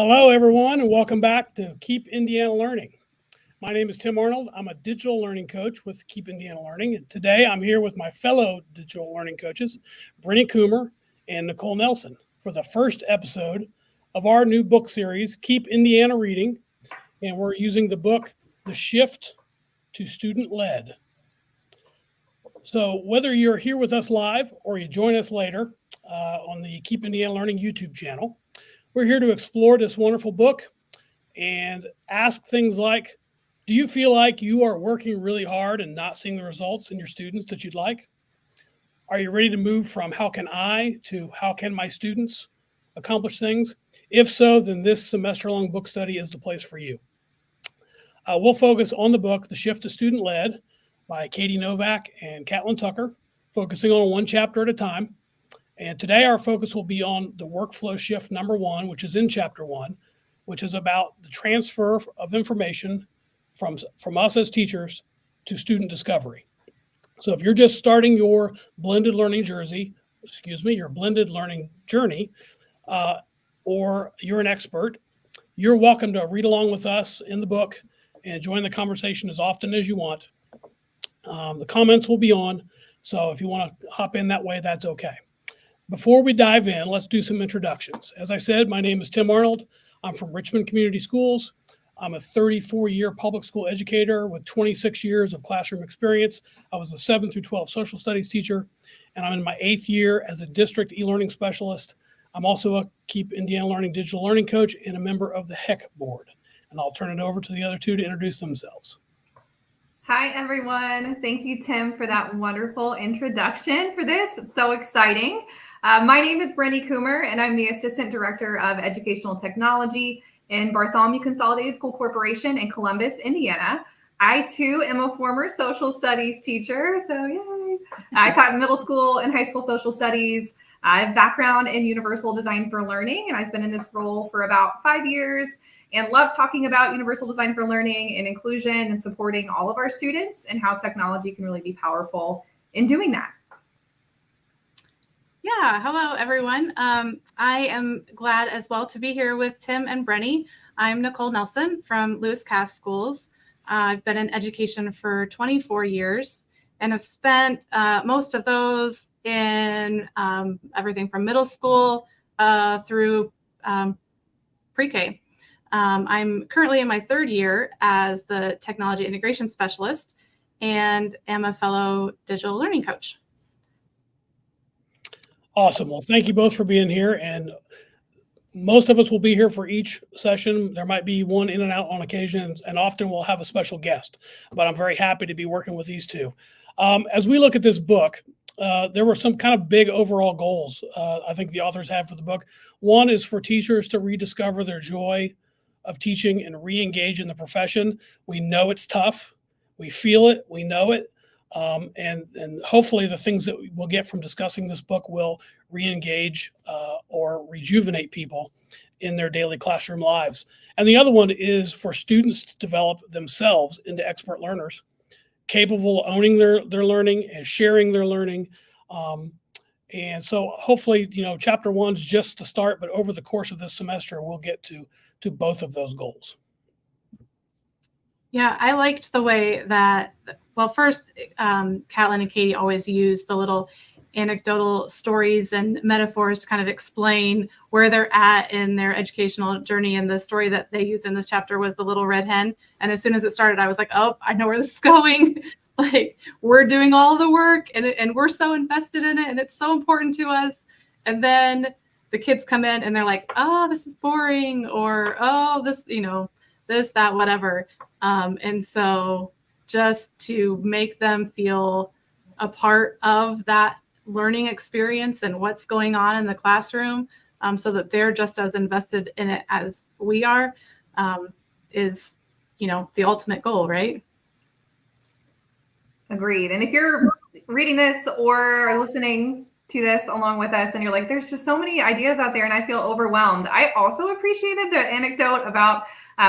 Hello, everyone, and welcome back to Keep Indiana Learning. My name is Tim Arnold. I'm a digital learning coach with Keep Indiana Learning. And today, I'm here with my fellow digital learning coaches, Brenny Coomer and Nicole Nelson, for the first episode of our new book series, Keep Indiana Reading. And we're using the book, The Shift to Student-Led. So whether you're here with us live or you join us later on the Keep Indiana Learning YouTube channel, we're here to explore this wonderful book and ask things like, do you feel like you are working really hard and not seeing the results in your students that you'd like? Are you ready to move from how can I to how can my students accomplish things? If so, then this semester-long book study is the place for you. We'll focus on the book, The Shift to Student-Led by Katie Novak and Catlin Tucker, focusing on one chapter at a time. And today our focus will be on the workflow shift number 1, which is in chapter 1, which is about the transfer of information from us as teachers to student discovery. So if you're just starting your blended learning journey, or you're an expert, you're welcome to read along with us in the book and join the conversation as often as you want. The comments will be on, so if you want to hop in that way, that's okay. Before we dive in, let's do some introductions. As I said, my name is Tim Arnold. I'm from Richmond Community Schools. I'm a 34-year public school educator with 26 years of classroom experience. I was a 7 through 12 social studies teacher, and I'm in my 8th year as a district e-learning specialist. I'm also a Keep Indiana Learning digital learning coach and a member of the HEC board. And I'll turn it over to the other two to introduce themselves. Hi, everyone. Thank you, Tim, for that wonderful introduction for this. It's so exciting. My name is Brenny Coomer, and I'm the Assistant Director of Educational Technology in Bartholomew Consolidated School Corporation in Columbus, Indiana. I, too, am a former social studies teacher, so yay. I taught middle school and high school social studies. I have background in Universal Design for Learning, and I've been in this role for about 5 years and love talking about Universal Design for Learning and inclusion and supporting all of our students and how technology can really be powerful in doing that. Yeah, hello, everyone. I am glad as well to be here with Tim and Brenny. I'm Nicole Nelson from Lewis Cass Schools. I've been in education for 24 years and have spent most of those in everything from middle school through pre-K. I'm currently in my 3rd year as the technology integration specialist and am a fellow digital learning coach. Awesome. Well, thank you both for being here. And most of us will be here for each session. There might be one in and out on occasion, and often we'll have a special guest. But I'm very happy to be working with these two. As we look at this book, there were some kind of big overall goals I think the authors had for the book. One is for teachers to rediscover their joy of teaching and re-engage in the profession. We know it's tough. We feel it. We know it. And hopefully the things that we'll get from discussing this book will re-engage or rejuvenate people in their daily classroom lives. And the other one is for students to develop themselves into expert learners, capable of owning their learning and sharing their learning. And so hopefully, chapter 1's just the start, but over the course of this semester, we'll get to both of those goals. Yeah, I liked the way that, well, first, Catlin and Katie always use the little anecdotal stories and metaphors to kind of explain where they're at in their educational journey. And the story that they used in this chapter was the little red hen. And as soon as it started, I was like, oh, I know where this is going. Like, we're doing all the work and we're so invested in it and it's so important to us. And then the kids come in and they're like, oh, this is boring, or, oh, this, this, that, whatever. And so just to make them feel a part of that learning experience and what's going on in the classroom, so that they're just as invested in it as we are, is, the ultimate goal, right? Agreed. And if you're reading this or listening to this along with us and you're like, there's just so many ideas out there and I feel overwhelmed, I also appreciated the anecdote about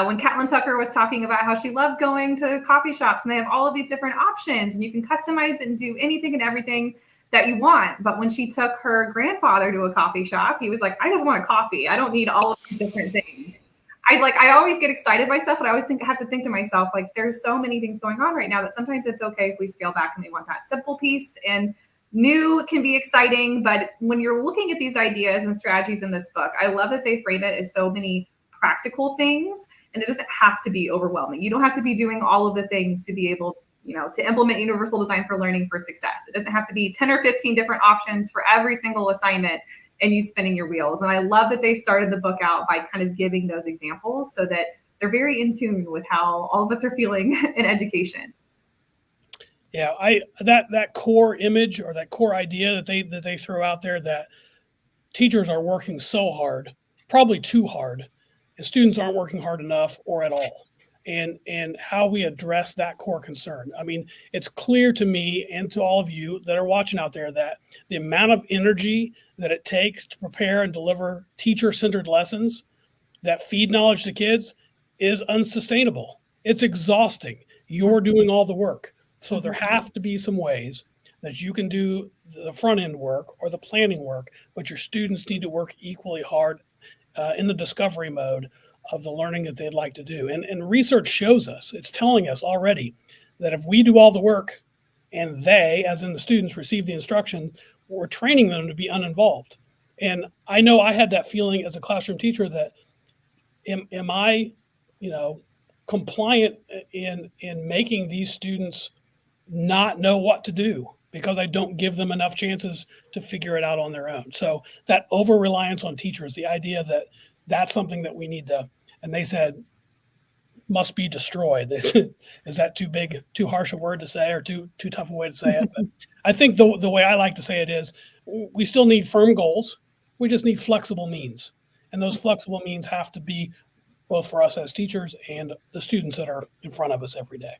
when Catlin Tucker was talking about how she loves going to coffee shops and they have all of these different options and you can customize it and do anything and everything that you want. But when she took her grandfather to a coffee shop, he was like, I just want a coffee. I don't need all of these different things. I always get excited by stuff, and I always have to think to myself, like, there's so many things going on right now that sometimes it's okay if we scale back and we want that simple piece. And new can be exciting, but when you're looking at these ideas and strategies in this book, I love that they frame it as so many practical things, and it doesn't have to be overwhelming. You don't have to be doing all of the things to be able, to implement universal design for learning for success. It doesn't have to be 10 or 15 different options for every single assignment and you spinning your wheels. And I love that they started the book out by kind of giving those examples so that they're very in tune with how all of us are feeling in education. Yeah, that core image or that core idea that they throw out there, that teachers are working so hard, probably too hard, and students aren't working hard enough or at all. And how we address that core concern. I mean, it's clear to me and to all of you that are watching out there that the amount of energy that it takes to prepare and deliver teacher-centered lessons that feed knowledge to kids is unsustainable. It's exhausting. You're doing all the work. So there have to be some ways that you can do the front end work or the planning work, but your students need to work equally hard in the discovery mode of the learning that they'd like to do. And research shows us, it's telling us already that if we do all the work and they, as in the students, receive the instruction, we're training them to be uninvolved. And I know I had that feeling as a classroom teacher that am I, compliant in making these students not know what to do because I don't give them enough chances to figure it out on their own. So that over-reliance on teachers, the idea that that's something that we need to, and they said, must be destroyed. They said, is that too big, too harsh a word to say or too tough a way to say it? But I think the way I like to say it is we still need firm goals. We just need flexible means. And those flexible means have to be both for us as teachers and the students that are in front of us every day.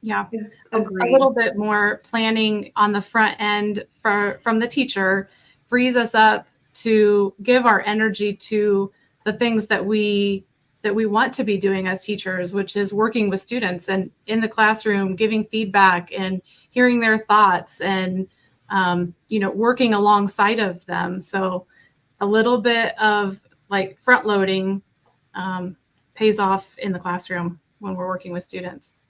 Yeah, a little bit more planning on the front end from the teacher frees us up to give our energy to the things that we want to be doing as teachers, which is working with students and in the classroom, giving feedback and hearing their thoughts and, working alongside of them. So a little bit of like front loading pays off in the classroom when we're working with students.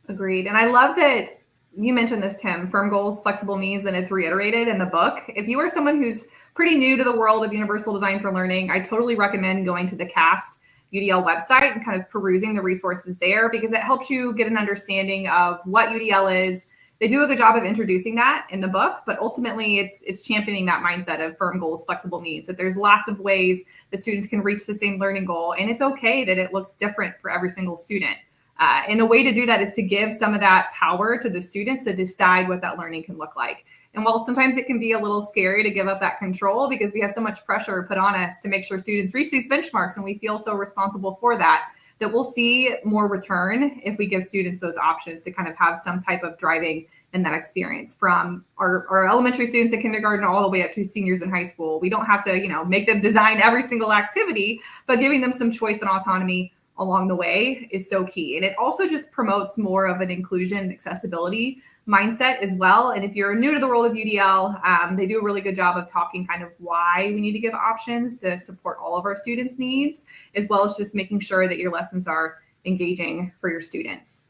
Agreed. And I love that you mentioned this, Tim, firm goals, flexible means, and it's reiterated in the book. If you are someone who's pretty new to the world of universal design for learning, I totally recommend going to the CAST UDL website and kind of perusing the resources there because it helps you get an understanding of what UDL is. They do a good job of introducing that in the book, but ultimately it's championing that mindset of firm goals, flexible means, that there's lots of ways that students can reach the same learning goal. And it's okay that it looks different for every single student. And a way to do that is to give some of that power to the students to decide what that learning can look like. And while sometimes it can be a little scary to give up that control because we have so much pressure put on us to make sure students reach these benchmarks and we feel so responsible for that, that we'll see more return if we give students those options to kind of have some type of driving in that experience from our elementary students in kindergarten all the way up to seniors in high school. We don't have to, make them design every single activity, but giving them some choice and autonomy along the way is so key. And it also just promotes more of an inclusion and accessibility mindset as well. And if you're new to the world of UDL, they do a really good job of talking kind of why we need to give options to support all of our students' needs, as well as just making sure that your lessons are engaging for your students.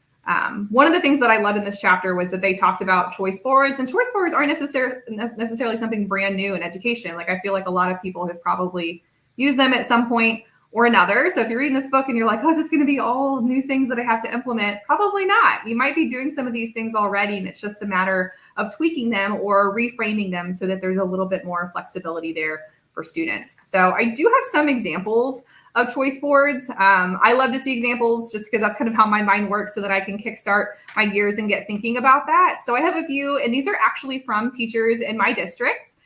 One of the things that I loved in this chapter was that they talked about choice boards, and choice boards aren't necessarily something brand new in education. Like I feel like a lot of people have probably used them at some point or another. So if you're reading this book and you're like, oh, is this going to be all new things that I have to implement? Probably not. You might be doing some of these things already, and it's just a matter of tweaking them or reframing them so that there's a little bit more flexibility there for students. So I do have some examples of choice boards. I love to see examples just because that's kind of how my mind works so that I can kickstart my gears and get thinking about that. So I have a few, and these are actually from teachers in my district.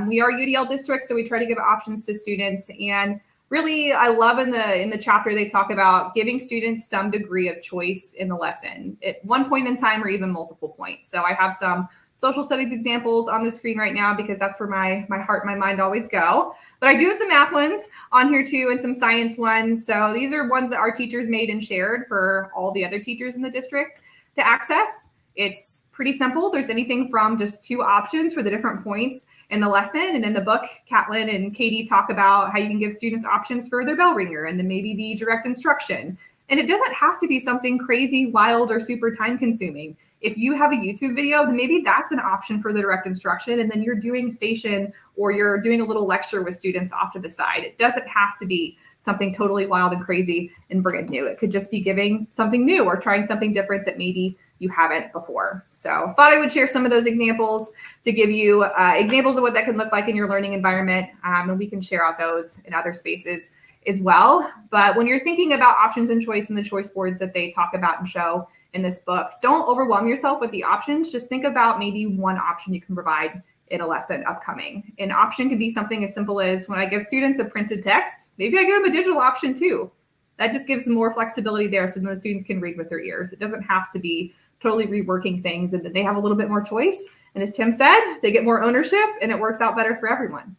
We are UDL district, so we try to give options to students. And really, I love in the chapter they talk about giving students some degree of choice in the lesson at one point in time or even multiple points. So I have some social studies examples on the screen right now because that's where my heart and my mind always go. But I do have some math ones on here too and some science ones. So these are ones that our teachers made and shared for all the other teachers in the district to access. It's pretty simple. There's anything from just 2 options for the different points in the lesson. And in the book, Catlin and Katie talk about how you can give students options for their bell ringer and then maybe the direct instruction. And it doesn't have to be something crazy, wild, or super time consuming. If you have a YouTube video, then maybe that's an option for the direct instruction. And then you're doing station or you're doing a little lecture with students off to the side. It doesn't have to be something totally wild and crazy and brand new. It could just be giving something new or trying something different that maybe you haven't before. So thought I would share some of those examples to give you examples of what that can look like in your learning environment. And we can share out those in other spaces as well. But when you're thinking about options and choice and the choice boards that they talk about and show in this book, don't overwhelm yourself with the options. Just think about maybe one option you can provide in a lesson upcoming. An option could be something as simple as when I give students a printed text, maybe I give them a digital option too. That just gives them more flexibility there so then the students can read with their ears. It doesn't have to be totally reworking things, and that they have a little bit more choice. And as Tim said, they get more ownership and it works out better for everyone.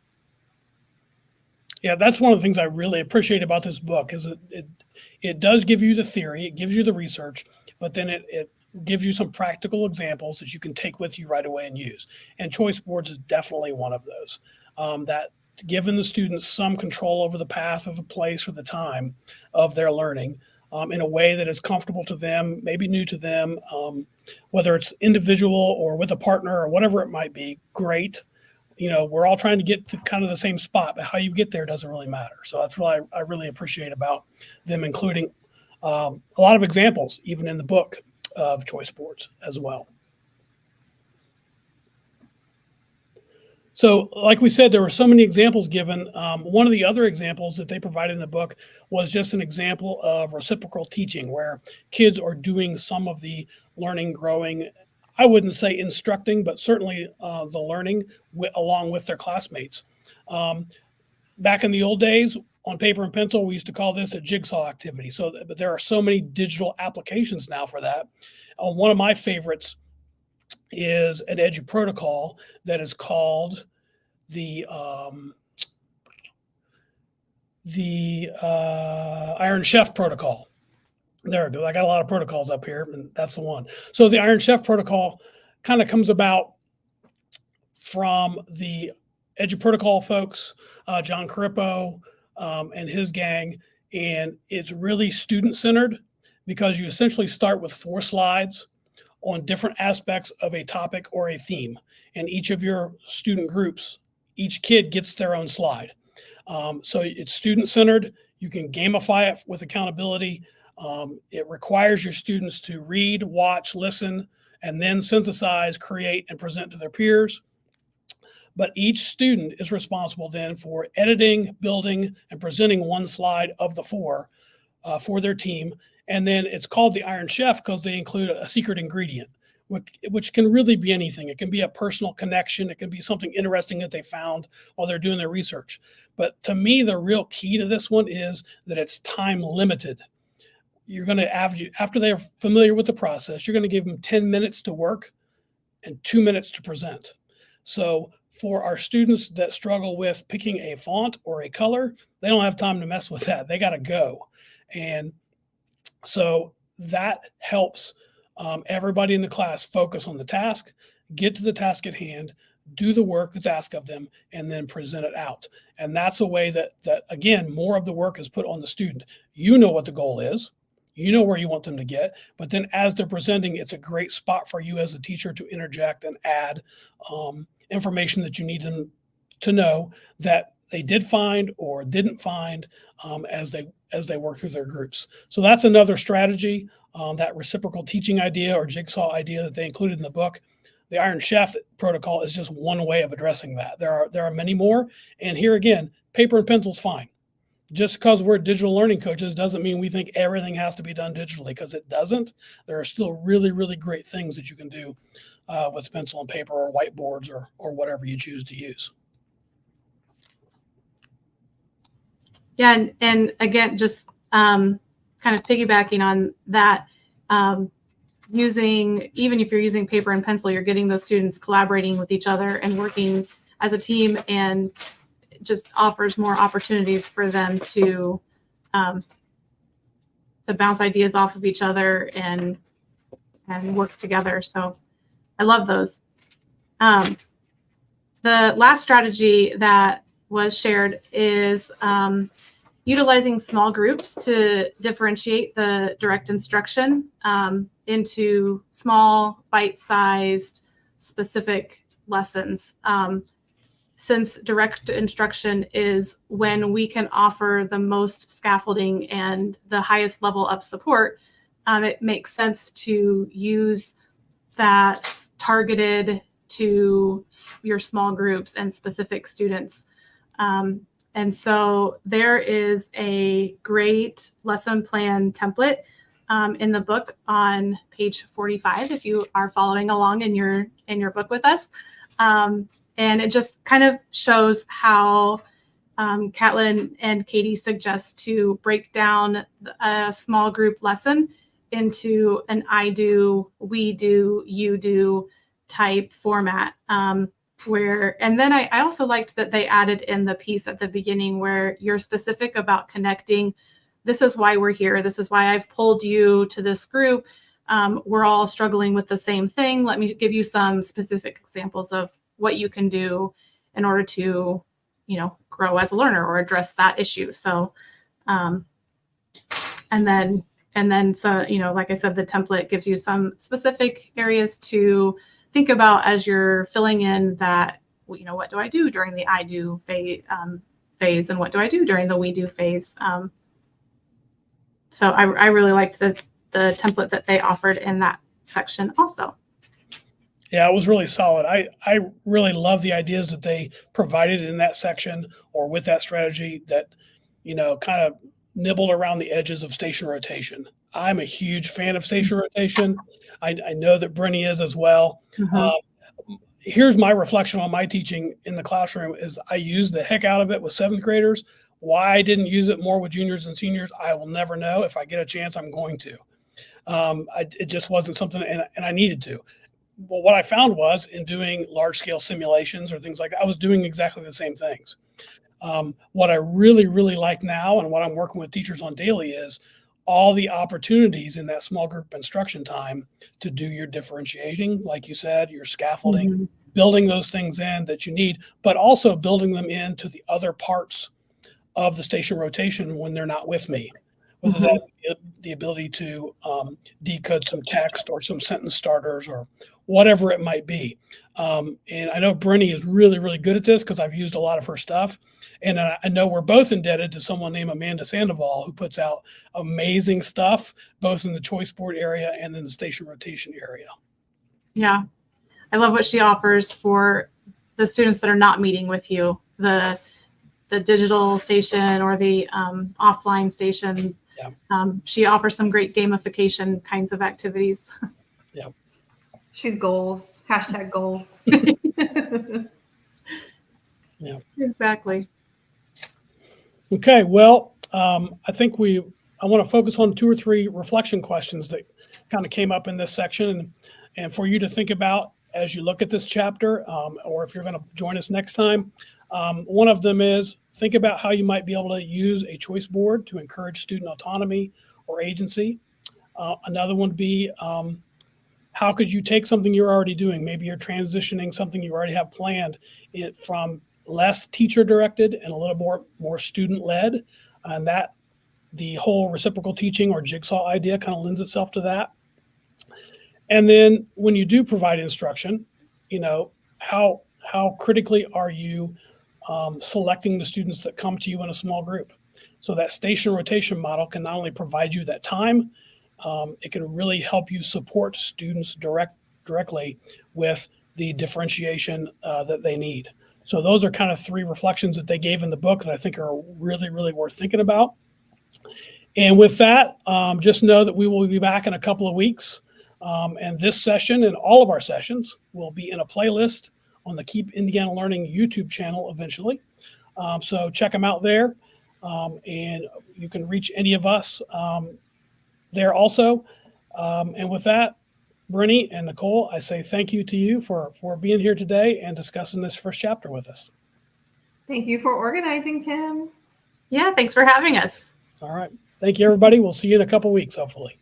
Yeah, that's one of the things I really appreciate about this book is it does give you the theory, it gives you the research, but then it gives you some practical examples that you can take with you right away and use. And choice boards is definitely one of those. That giving the students some control over the path or the place or the time of their learning in a way that is comfortable to them, maybe new to them, whether it's individual or with a partner or whatever it might be, great. You know, we're all trying to get to kind of the same spot, but how you get there doesn't really matter. So that's what I really appreciate about them including a lot of examples, even in the book, of choice boards as well. So like we said, there were so many examples given. One of the other examples that they provided in the book was just an example of reciprocal teaching where kids are doing some of the learning, growing, I wouldn't say instructing, but certainly the learning along with their classmates. Back in the old days, on paper and pencil, we used to call this a jigsaw activity. But there are so many digital applications now for that. One of my favorites is an Edu protocol that is called the Iron Chef protocol. There it goes. I got a lot of protocols up here, and that's the one. So the Iron Chef protocol kind of comes about from the Edu protocol folks, John Carippo and his gang, and it's really student-centered because you essentially start with 4 slides on different aspects of a topic or a theme. And each of your student groups, each kid gets their own slide. So it's student-centered. You can gamify it with accountability. It requires your students to read, watch, listen, and then synthesize, create, and present to their peers. But each student is responsible then for editing, building, and presenting one slide of the 4 for their team. And then it's called the Iron Chef because they include a secret ingredient, which can really be anything. It can be a personal connection. It can be something interesting that they found while they're doing their research. But to me, the real key to this one is that it's time limited. You're going to have, after they're familiar with the process, you're going to give them 10 minutes to work and 2 minutes to present. So for our students that struggle with picking a font or a color, they don't have time to mess with that. They got to go. And so that helps everybody in the class focus on the task, get to the task at hand, do the work that's asked of them, and then present it out. And that's a way that again, more of the work is put on the student. You know what the goal is. You know where you want them to get, but then as they're presenting, it's a great spot for you as a teacher to interject and add information that you need them to know that they did find or didn't find as they work through their groups. So that's another strategy, that reciprocal teaching idea or jigsaw idea that they included in the book. The Iron Chef protocol is just one way of addressing that. There are many more. And here again, paper and pencil's fine. Just because we're digital learning coaches doesn't mean we think everything has to be done digitally, because it doesn't. There are still really, really great things that you can do with pencil and paper or whiteboards or whatever you choose to use. Yeah, and again, just kind of piggybacking on that, even if you're using paper and pencil, you're getting those students collaborating with each other and working as a team, and just offers more opportunities for them to bounce ideas off of each other and and work together. So I love those. The last strategy that was shared is utilizing small groups to differentiate the direct instruction into small, bite-sized, specific lessons. Since direct instruction is when we can offer the most scaffolding and the highest level of support, it makes sense to use that targeted to your small groups and specific students. And so there is a great lesson plan template in the book on page 45, if you are following along in your book with us. And it just kind of shows how Catlin and Katie suggest to break down a small group lesson into an I do, we do, you do type format. And then I also liked that they added in the piece at the beginning where you're specific about connecting. This is why we're here. This is why I've pulled you to this group. We're all struggling with the same thing. Let me give you some specific examples of what you can do in order to, grow as a learner or address that issue. So, and then, so, like I said, the template gives you some specific areas to think about as you're filling in that, what do I do during the I do phase and what do I do during the we do phase? So I really liked the template that they offered in that section also. Yeah, it was really solid. I really love the ideas that they provided in that section or with that strategy that, kind of nibbled around the edges of station rotation. I'm a huge fan of station rotation. I know that Brenny is as well. Mm-hmm. Here's my reflection on my teaching in the classroom is I used the heck out of it with 7th graders. Why I didn't use it more with juniors and seniors, I will never know. If I get a chance, I'm going to. It just wasn't something, and I needed to. Well, what I found was in doing large scale simulations or things like that, I was doing exactly the same things. What I really, really like now and what I'm working with teachers on daily is all the opportunities in that small group instruction time to do your differentiating, like you said, your scaffolding, mm-hmm. building those things in that you need, but also building them into the other parts of the station rotation when they're not with me. Whether mm-hmm. that's the ability to decode some text or some sentence starters or whatever it might be. And I know Brenny is really, really good at this because I've used a lot of her stuff. And I know we're both indebted to someone named Amanda Sandoval who puts out amazing stuff, both in the choice board area and in the station rotation area. Yeah. I love what she offers for the students that are not meeting with you, the digital station or the offline station. Yeah. She offers some great gamification kinds of activities. Yeah. She's goals, #goals. Yeah. Exactly. Okay. Well, I think I want to focus on 2 or 3 reflection questions that kind of came up in this section and for you to think about as you look at this chapter, or if you're going to join us next time. One of them is think about how you might be able to use a choice board to encourage student autonomy or agency. Another one would be how could you take something you're already doing? Maybe you're transitioning something you already have planned from less teacher directed and a little more student led. And that the whole reciprocal teaching or jigsaw idea kind of lends itself to that. And then when you do provide instruction, how critically are you selecting the students that come to you in a small group? So that station rotation model can not only provide you that time, it can really help you support students directly with the differentiation that they need. So those are kind of 3 reflections that they gave in the book that I think are really, really worth thinking about. And with that, just know that we will be back in a couple of weeks. And this session and all of our sessions will be in a playlist on the Keep Indiana Learning YouTube channel eventually. So check them out there. And you can reach any of us there also. And with that, Brenny and Nicole, I say thank you to you for being here today and discussing this first chapter with us. Thank you for organizing, Tim. Yeah, thanks for having us. All right. Thank you, everybody. We'll see you in a couple of weeks, hopefully.